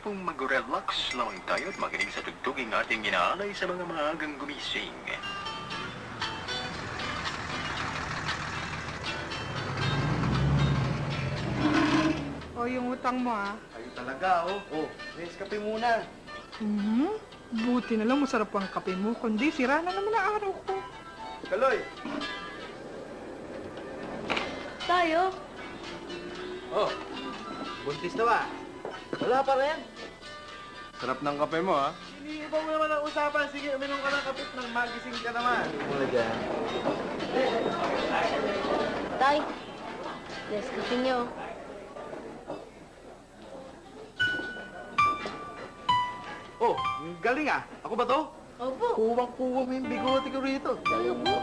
pong mag-relax lamang tayo at makinig sa tugtuging ating inaalay sa mga maagang gumising. O, yung utang mo, ah. Ayun talaga, oh. Oh, Renz, kape muna. Buti na lang masarap ang kape mo, kundi sira na naman ang araw ko. Kaloy! Tayo? Oh, buntis na ba? Wala pa rin. Sarap ng kape mo, ha? Iniiba mo naman ang usapan. Sige, uminom ka ng kape nang magising ka naman. Muna dyan. Tay, yes, kape niyo. Oh, galing ah. Ako ba to? Opo. Kuwang-kuwa mo yung bigote ko rito. Tayo po.